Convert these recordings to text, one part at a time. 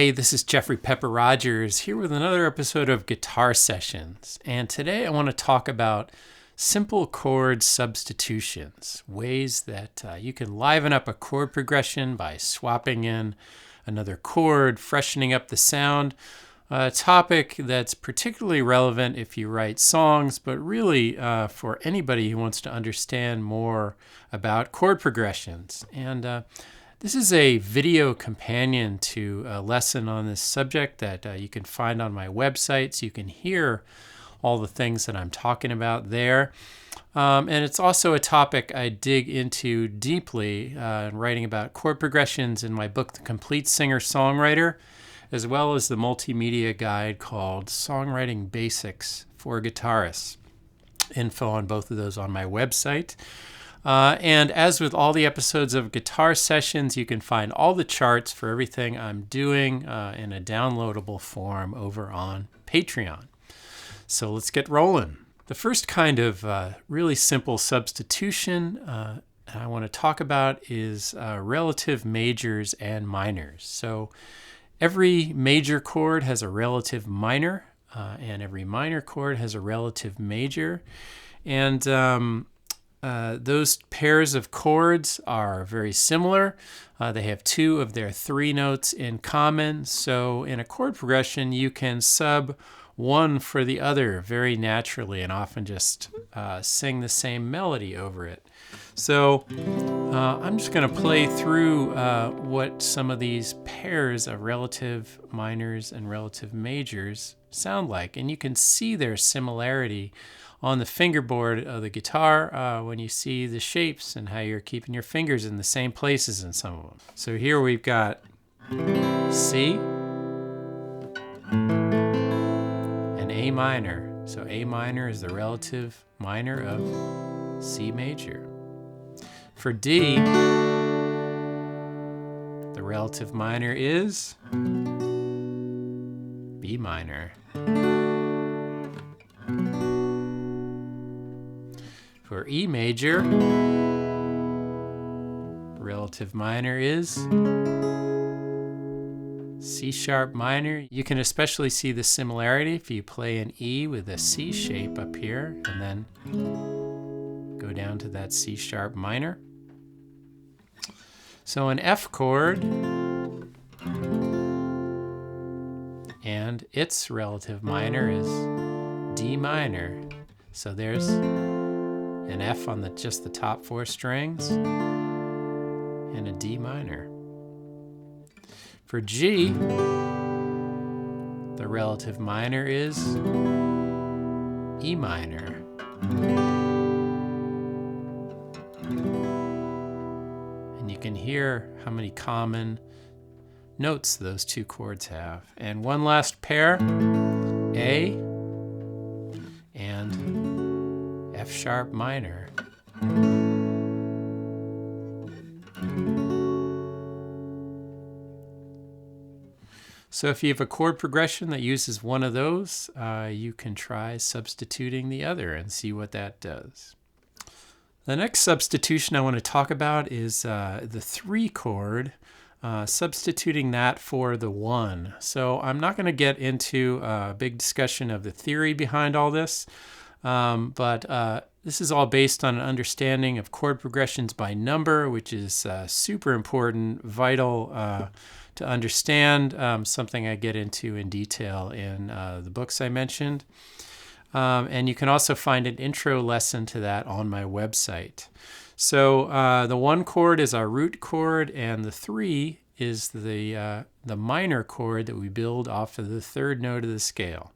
Hey, this is Jeffrey Pepper Rogers here with another episode of Guitar Sessions. And today I want to talk about simple chord substitutions, ways that you can liven up a chord progression by swapping in another chord, freshening up the sound. A topic that's particularly relevant if you write songs, but really for anybody who wants to understand more about chord progressions. And this is a video companion to a lesson on this subject that you can find on my website, so you can hear all the things that I'm talking about there. And it's also a topic I dig into deeply in writing about chord progressions in my book, The Complete Singer-Songwriter, as well as the multimedia guide called Songwriting Basics for Guitarists. Info on both of those on my website. And as with all the episodes of Guitar Sessions, you can find all the charts for everything I'm doing in a downloadable form over on Patreon. So let's get rolling. The first kind of really simple substitution I want to talk about is relative majors and minors. So every major chord has a relative minor, and every minor chord has a relative major. And those pairs of chords are very similar. They have two of their three notes in common. So in a chord progression, you can sub one for the other very naturally and often just sing the same melody over it. So I'm just going to play through what some of these pairs of relative minors and relative majors sound like. And you can see their similarity on the fingerboard of the guitar when you see the shapes and how you're keeping your fingers in the same places in some of them. So here we've got C and A minor. So A minor is the relative minor of C major. For D, the relative minor is B minor. For E major, relative minor is C sharp minor. You can especially see the similarity if you play an E with a C shape up here and then go down to that C sharp minor. So an F chord and its relative minor is D minor. So there's an F on just the top four strings and a D minor. For G, the relative minor is E minor. And you can hear how many common notes those two chords have. And one last pair, A and F sharp minor. So if you have a chord progression that uses one of those, you can try substituting the other and see what that does. The next substitution I want to talk about is the 3 chord, substituting that for the 1. So I'm not going to get into a big discussion of the theory behind all this, but this is all based on an understanding of chord progressions by number, which is super important, vital to understand, something I get into in detail in the books I mentioned. And you can also find an intro lesson to that on my website. So the 1 chord is our root chord, and the 3 is the minor chord that we build off of the 3rd note of the scale.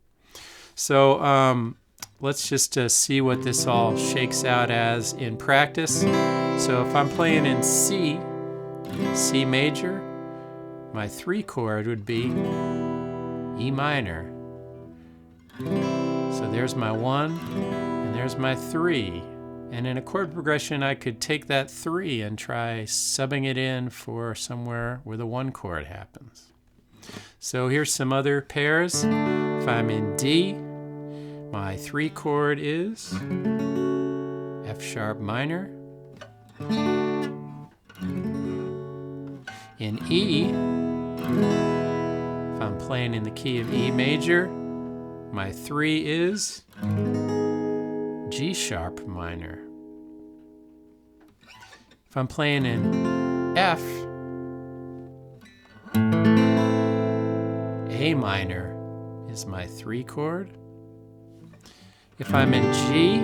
So let's just see what this all shakes out as in practice. So if I'm playing in C major, my 3 chord would be E minor. So there's my 1, and there's my 3. And in a chord progression, I could take that 3 and try subbing it in for somewhere where the 1 chord happens. So here's some other pairs. If I'm in D, my 3 chord is F sharp minor. In E, playing in the key of E major, my 3 is G sharp minor. If I'm playing in F, A minor is my 3 chord. If I'm in G,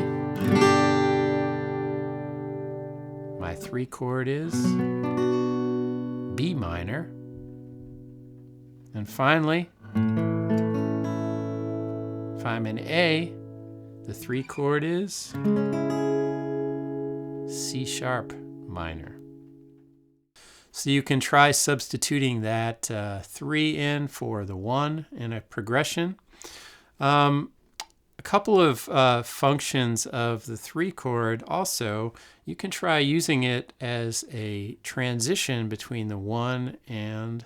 my 3 chord is B minor. And finally, if I'm in A, the 3 chord is C sharp minor. So you can try substituting that 3 in for the 1 in a progression. A couple of functions of the 3 chord also, you can try using it as a transition between the 1 and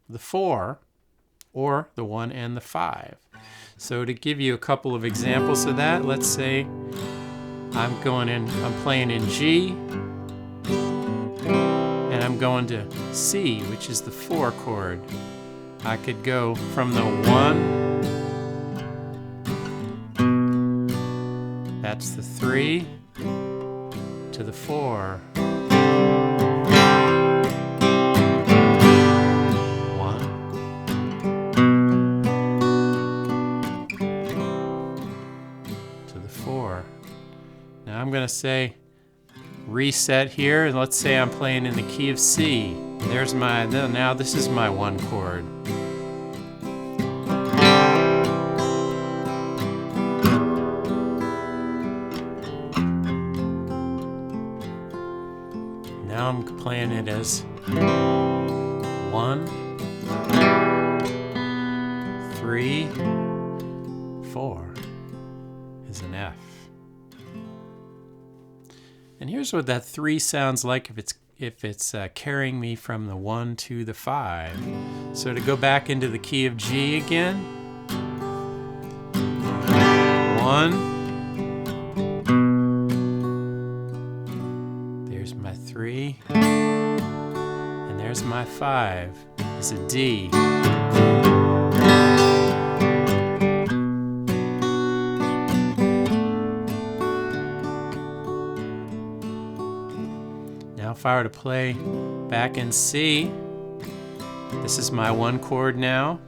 the 4, or the 1 and the 5. So to give you a couple of examples of that, let's say I'm playing in G, and I'm going to C, which is the 4 chord. I could go from the 1, that's the 3, to the 4. 1, to the 4. Now I'm going to say reset here, and let's say I'm playing in the key of C. Now this is my 1 chord. Now I'm playing it as 1, 3, 4 is an F. And here's what that 3 sounds like if it's carrying me from the 1 to the 5. So to go back into the key of G again, 1, there's my 3, and there's my 5 is a D. Now if I were to play back in C, this is my 1 chord now.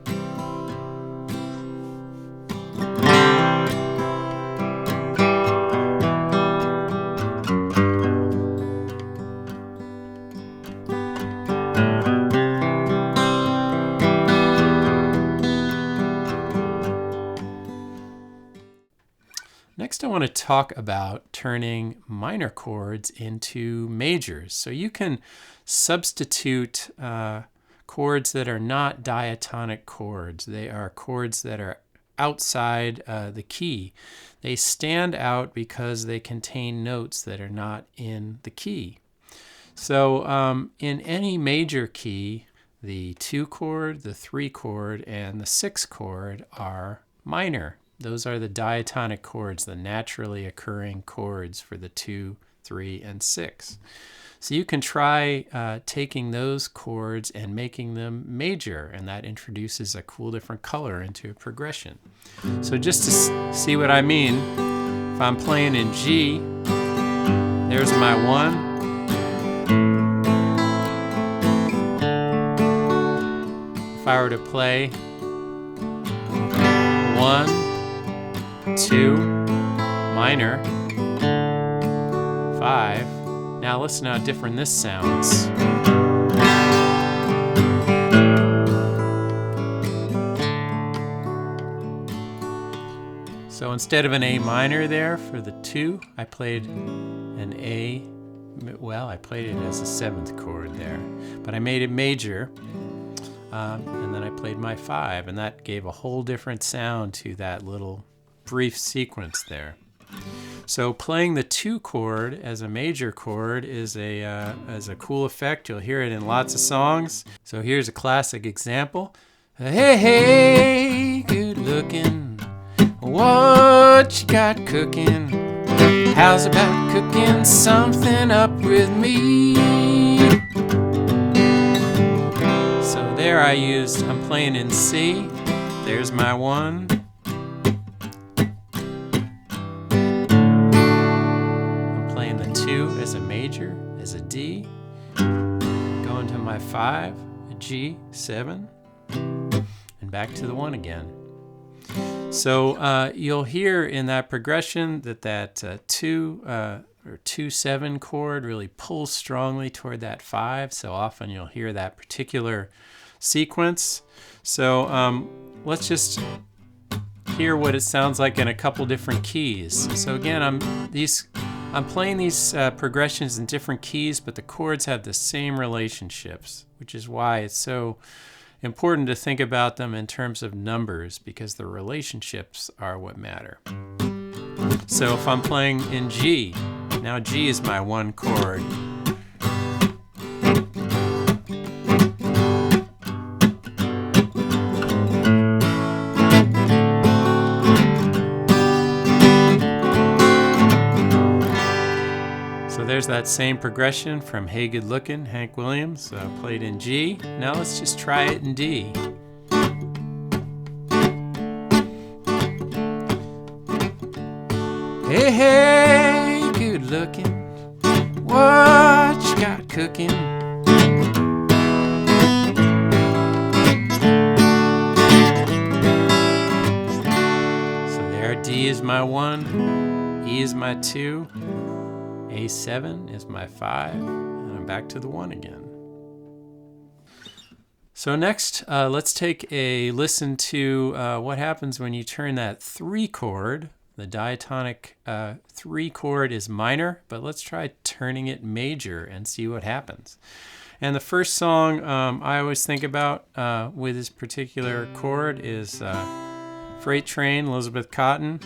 Next, I want to talk about turning minor chords into majors. So you can substitute chords that are not diatonic chords. They are chords that are outside the key. They stand out because they contain notes that are not in the key. So in any major key, the 2 chord, the 3 chord, and the 6 chord are minor. Those are the diatonic chords, the naturally occurring chords for the 2, 3, and 6. So you can try taking those chords and making them major, and that introduces a cool different color into a progression. So just to see what I mean, if I'm playing in G, there's my 1. If I were to play 1, 2, minor, 5. Now listen how different this sounds. So instead of an A minor there for the 2, I played an A, well, I played it as a 7th chord there, but I made it major. And then I played my 5, and that gave a whole different sound to that little brief sequence there. So playing the 2 chord as a major chord is a cool effect. You'll hear it in lots of songs. So here's a classic example. Hey, hey, good looking, what you got cooking? How's about cooking something up with me? So there I'm playing in C. There's my 1. I'm playing the 2 as a major, as a D. Going to my 5, a G, 7. And back to the 1 again. So you'll hear in that progression that 2 or 2-7 chord really pulls strongly toward that 5. So often you'll hear that particular sequence. So let's just hear what it sounds like in a couple different keys. So again, I'm playing these progressions in different keys, but the chords have the same relationships, which is why it's so important to think about them in terms of numbers, because the relationships are what matter. So if I'm playing in G, now G is my 1 chord. So there's that same progression from Hey Good Lookin', Hank Williams, played in G. Now let's just try it in D. Hey, hey, good looking, what you got cooking? So there, D is my 1, E is my 2, A7 is my 5, and I'm back to the 1 again. So next, let's take a listen to what happens when you turn that 3 chord. The diatonic 3 chord is minor, but let's try turning it major and see what happens. And the first song I always think about with this particular chord is Freight Train, Elizabeth Cotten.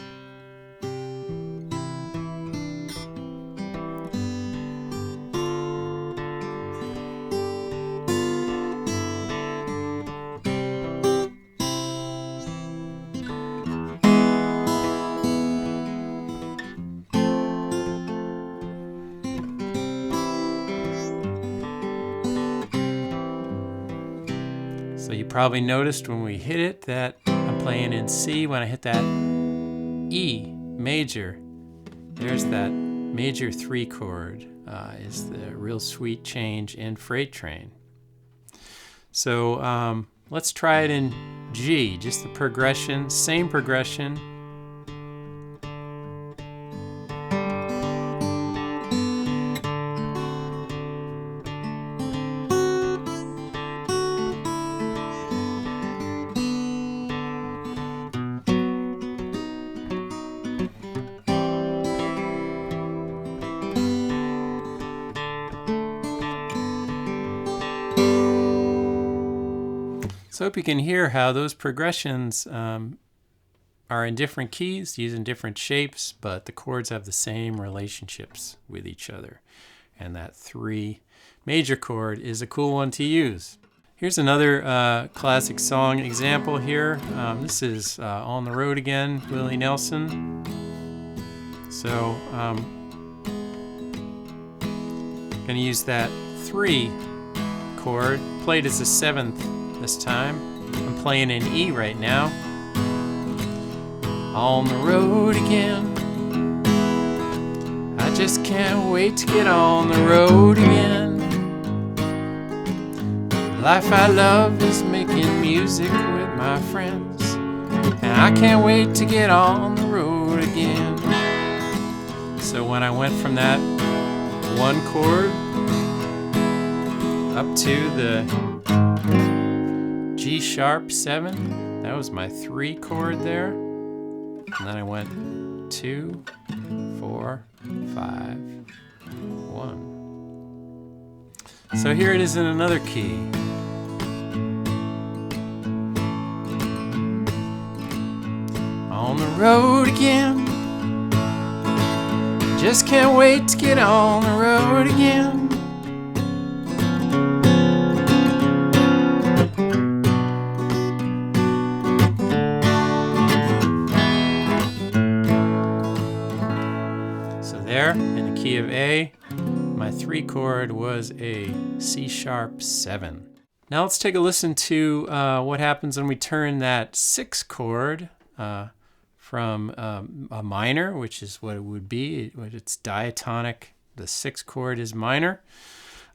So you probably noticed when we hit it that I'm playing in C. When I hit that E major, there's that major 3 chord is the real sweet change in Freight Train. So let's try it in G, just the progression, same progression. So I hope you can hear how those progressions are in different keys, using different shapes, but the chords have the same relationships with each other. And that 3 major chord is a cool one to use. Here's another classic song example here. This is On the Road Again, Willie Nelson. So I'm going to use that 3 chord, played as a 7th this time. I'm playing in E right now. On the road again, I just can't wait to get on the road again. Life I love is making music with my friends, and I can't wait to get on the road again. So when I went from that 1 chord up to the G sharp 7, that was my 3 chord there. And then I went 2, 4, 5, 1. So here it is in another key. On the road again, just can't wait to get on the road again. There, in the key of A, my 3 chord was a C sharp 7. Now let's take a listen to what happens when we turn that 6 chord from a minor, which is what it would be, it's diatonic, the 6 chord is minor,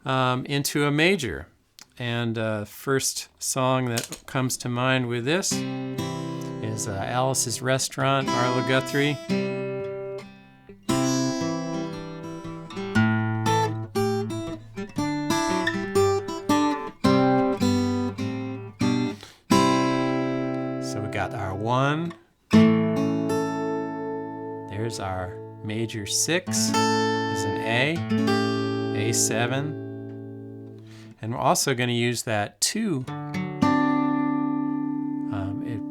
into a major. And first song that comes to mind with this is Alice's Restaurant, Arlo Guthrie. So we got our 1. There's our major 6 is an A, A7. And we're also going to use that 2,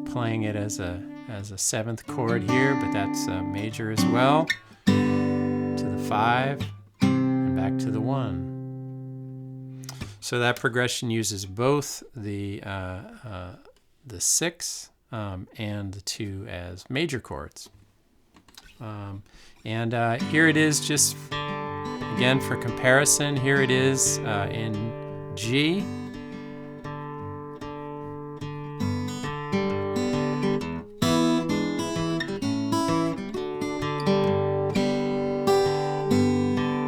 playing it as a 7th chord here, but that's a major as well, to the 5, and back to the 1. So that progression uses both the 6 and the 2 as major chords. And here it is, just again for comparison, here it is in G.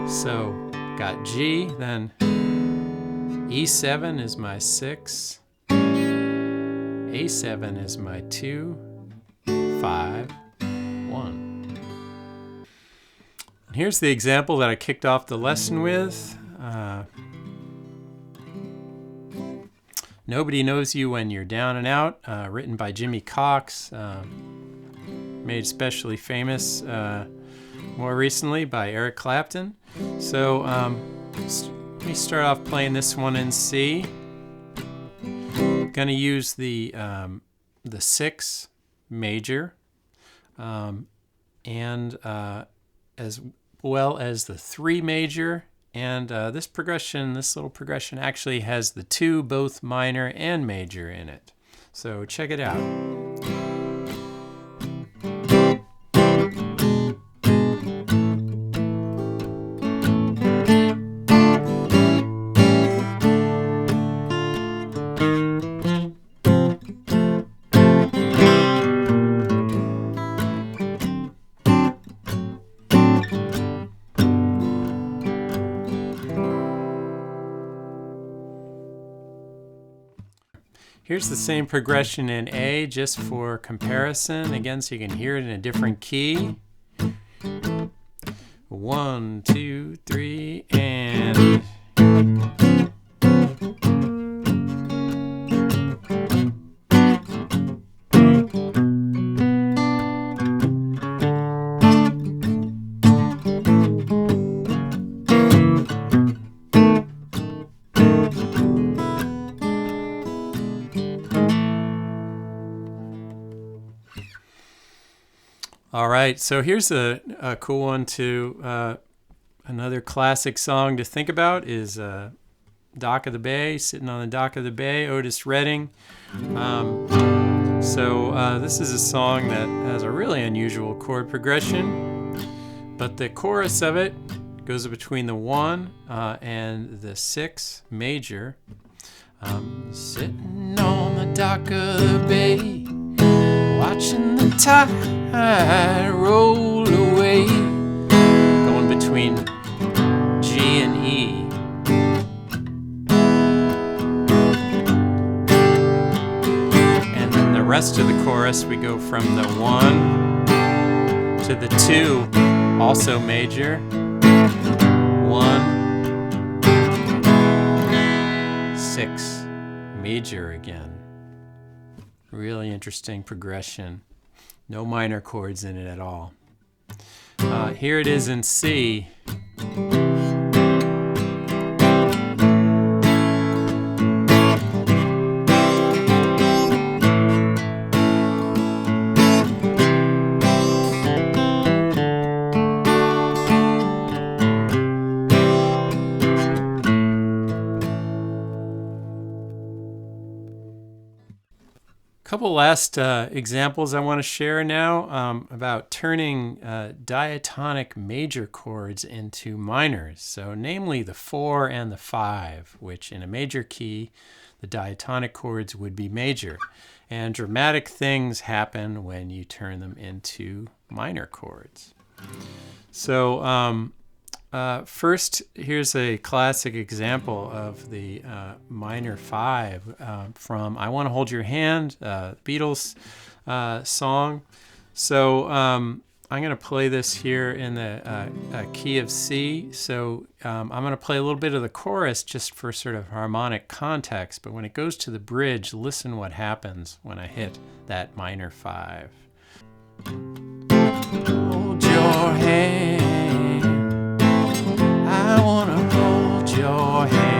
So got G, then E7 is my 6, A7 is my 2, 5, 1. And here's the example that I kicked off the lesson with. Nobody Knows You When You're Down and Out, written by Jimmy Cox, made especially famous more recently by Eric Clapton. So let me start off playing this one in C. I'm going to use the 6 major and as well as the 3 major. And this little progression actually has the 2, both minor and major in it. So check it out. Here's the same progression in A, just for comparison. Again, so you can hear it in a different key. 1, 2, 3, and... All right, so here's a cool one to, another classic song to think about is Dock of the Bay, Sitting on the Dock of the Bay, Otis Redding. This is a song that has a really unusual chord progression, but the chorus of it goes between the 1 and the 6 major. Sitting on the dock of the bay, watching the tide roll away, going between G and E. And then the rest of the chorus, we go from the 1 to the 2, also major, 1, 6, major again. Really interesting progression. No minor chords in it at all. Here it is in C. Couple last examples I want to share now about turning diatonic major chords into minors. So namely the 4 and the 5, which in a major key, the diatonic chords would be major. And dramatic things happen when you turn them into minor chords. So first, here's a classic example of the minor 5 from I Want to Hold Your Hand, Beatles song. So I'm going to play this here in the key of C. So I'm going to play a little bit of the chorus just for sort of harmonic context. But when it goes to the bridge, listen what happens when I hit that minor 5. Hold your hand. I want to hold your hand.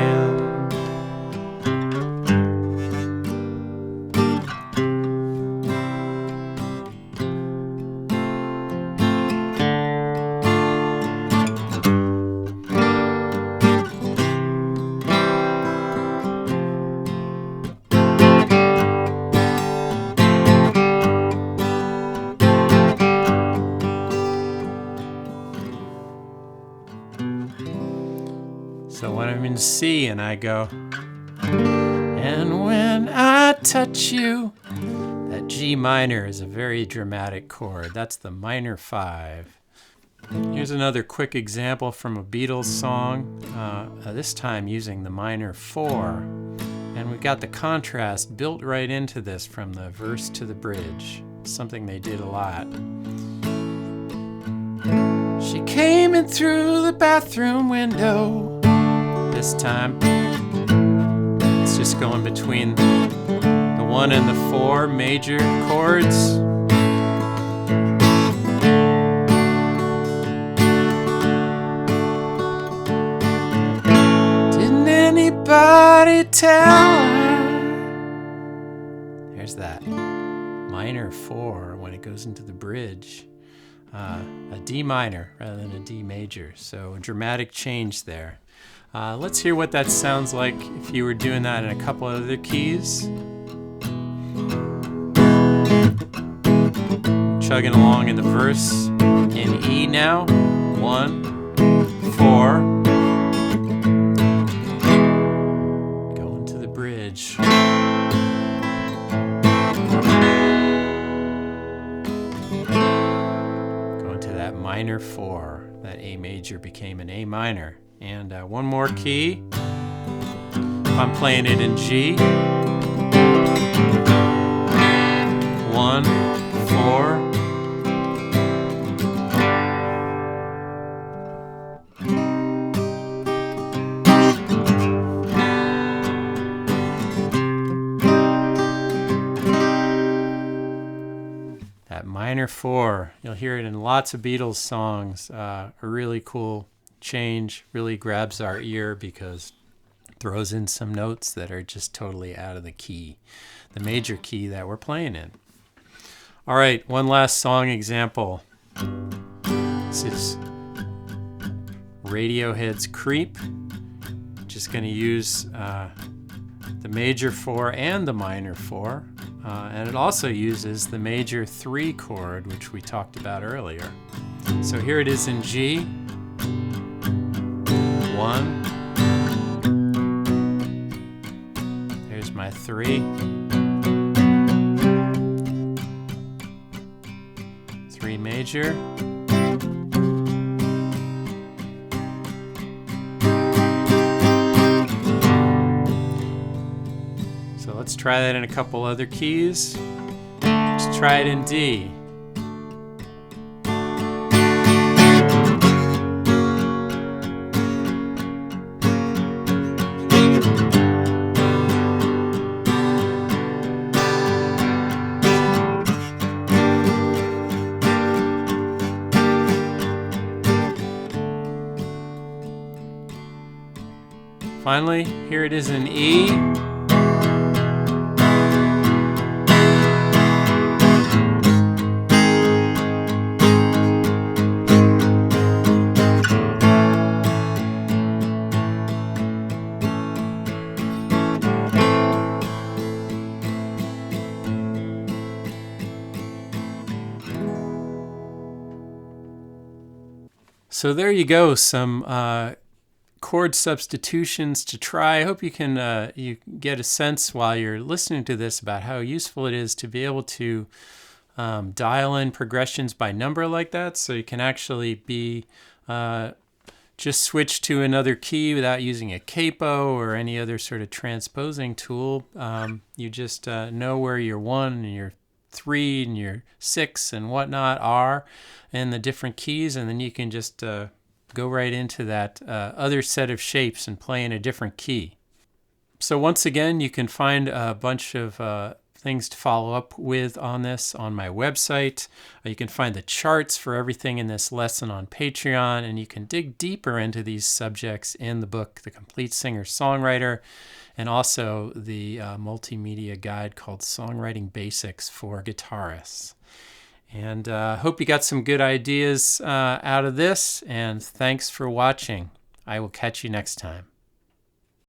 So when I'm in C and I go, and when I touch you, that G minor is a very dramatic chord. That's the minor 5. Here's another quick example from a Beatles song, this time using the minor 4. And we got the contrast built right into this from the verse to the bridge, something they did a lot. She came in through the bathroom window. This time, it's just going between the 1 and the 4 major chords. Didn't anybody tell her? There's that minor 4 when it goes into the bridge. A D minor rather than a D major. So a dramatic change there. Let's hear what that sounds like if you were doing that in a couple other keys. Chugging along in the verse in E now. 1, 4. Going to the bridge. Going to that minor 4. That A major became an A minor. And one more key. If I'm playing it in G. 1, 4. That minor 4, you'll hear it in lots of Beatles songs. A really cool change, really grabs our ear because it throws in some notes that are just totally out of the key, the major key that we're playing in. All right, one last song example. This is Radiohead's Creep. Just going to use the major 4 and the minor 4. And it also uses the major 3 chord, which we talked about earlier. So here it is in G. 1. There's my 3. 3 major. So let's try that in a couple other keys. Let's try it in D. Finally, here it is in E. So there you go, some chord substitutions to try. I hope you can you get a sense while you're listening to this about how useful it is to be able to dial in progressions by number like that, so you can actually be just switch to another key without using a capo or any other sort of transposing tool. You just know where your 1 and your 3 and your 6 and whatnot are in the different keys, and then you can just go right into that other set of shapes and play in a different key. So once again, you can find a bunch of things to follow up with on this on my website. You can find the charts for everything in this lesson on Patreon, and you can dig deeper into these subjects in the book, The Complete Singer-Songwriter, and also the multimedia guide called Songwriting Basics for Guitarists. And hope you got some good ideas out of this, and thanks for watching. I will catch you next time.